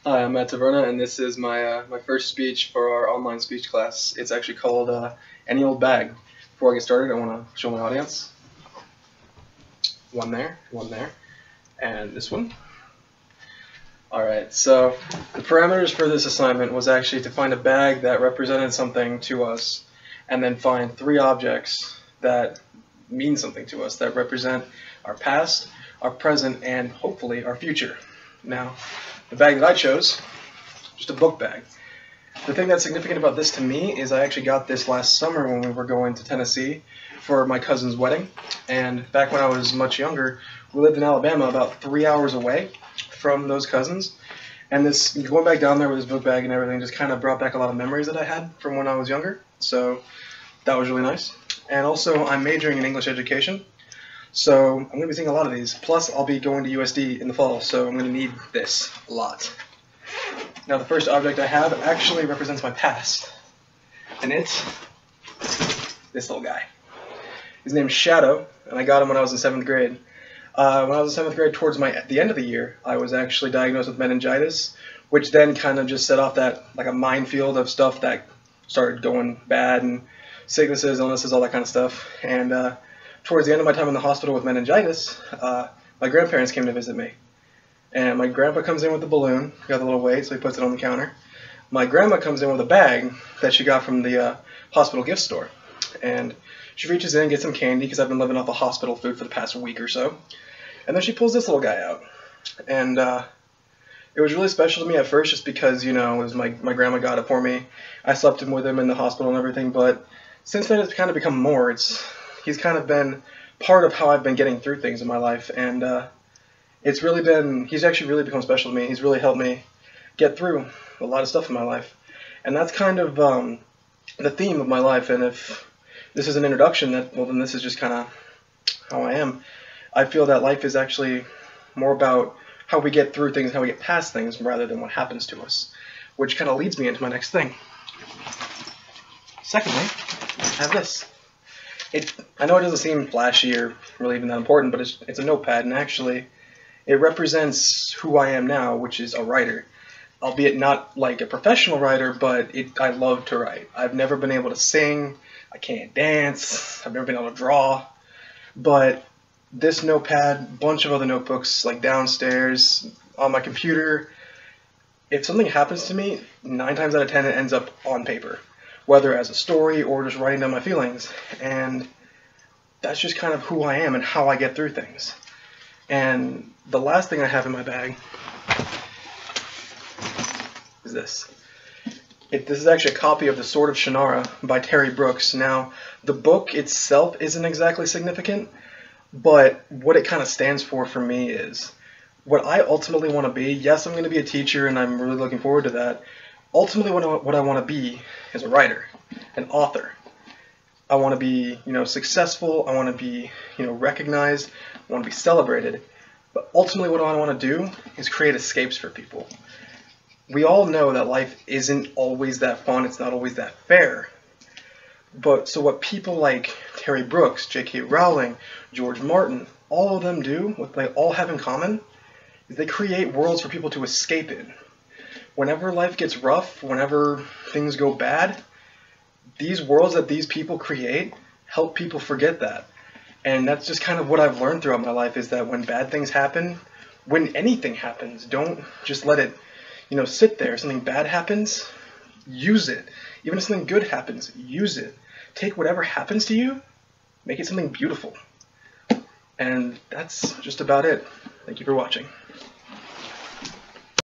Hi, I'm Matt Taverna, and this is my first speech for our online speech class. It's actually called Any Old Bag. Before I get started, I want to show my audience. One there, and this one. Alright, so the parameters for this assignment was actually to find a bag that represented something to us, and then find 3 objects that mean something to us, that represent our past, our present, and hopefully our future. Now, the bag that I chose, just a book bag. The thing that's significant about this to me is I actually got this last summer when we were going to Tennessee for my cousin's wedding. And back when I was much younger, we lived in Alabama, about 3 hours away from those cousins. And this going back down there with this book bag and everything just kind of brought back a lot of memories that I had from when I was younger. So that was really nice. And also, I'm majoring in English education. So I'm going to be seeing a lot of these. Plus, I'll be going to USD in the fall, so I'm going to need this a lot. Now, the first object I have actually represents my past. And it's this little guy. His name's Shadow, and I got him when I was in 7th grade. When I was in 7th grade, towards the end of the year, I was actually diagnosed with meningitis, which then kind of just set off that, like a minefield of stuff that started going bad, and sicknesses, illnesses, all that kind of stuff. And towards the end of my time in the hospital with meningitis, my grandparents came to visit me. And my grandpa comes in with a balloon, got the little weight, so he puts it on the counter. My grandma comes in with a bag that she got from the hospital gift store. And she reaches in, gets some candy, because I've been living off of hospital food for the past week or so. And then she pulls this little guy out. And it was really special to me at first just because, you know, it was my grandma got it for me. I slept with him in the hospital and everything, but since then it's kind of become more. He's kind of been part of how I've been getting through things in my life, and he's actually really become special to me. He's really helped me get through a lot of stuff in my life, and that's kind of the theme of my life. And if this is an introduction, then this is just kind of how I am. I feel that life is actually more about how we get through things, how we get past things, rather than what happens to us, which kind of leads me into my next thing. Secondly, I have this. I know it doesn't seem flashy or really even that important, but it's a notepad, and actually it represents who I am now, which is a writer. Albeit not like a professional writer, but I love to write. I've never been able to sing, I can't dance, I've never been able to draw, but this notepad, bunch of other notebooks like downstairs, on my computer, if something happens to me, 9 times out of 10 it ends up on paper, whether as a story or just writing down my feelings. And that's just kind of who I am and how I get through things. And the last thing I have in my bag is this. This is actually a copy of The Sword of Shannara by Terry Brooks. Now, the book itself isn't exactly significant, but what it kind of stands for me is what I ultimately want to be. Yes, I'm going to be a teacher, and I'm really looking forward to that. Ultimately, what I want to be is a writer, an author. I want to be, successful. I want to be, recognized. I want to be celebrated. But ultimately, what I want to do is create escapes for people. We all know that life isn't always that fun. It's not always that fair. But so what people like Terry Brooks, J.K. Rowling, George Martin, all of them do, what they all have in common, is they create worlds for people to escape in. Whenever life gets rough, whenever things go bad, these worlds that these people create help people forget that. And that's just kind of what I've learned throughout my life, is that when bad things happen, when anything happens, don't just let it, sit there. If something bad happens, use it. Even if something good happens, use it. Take whatever happens to you, make it something beautiful. And that's just about it. Thank you for watching.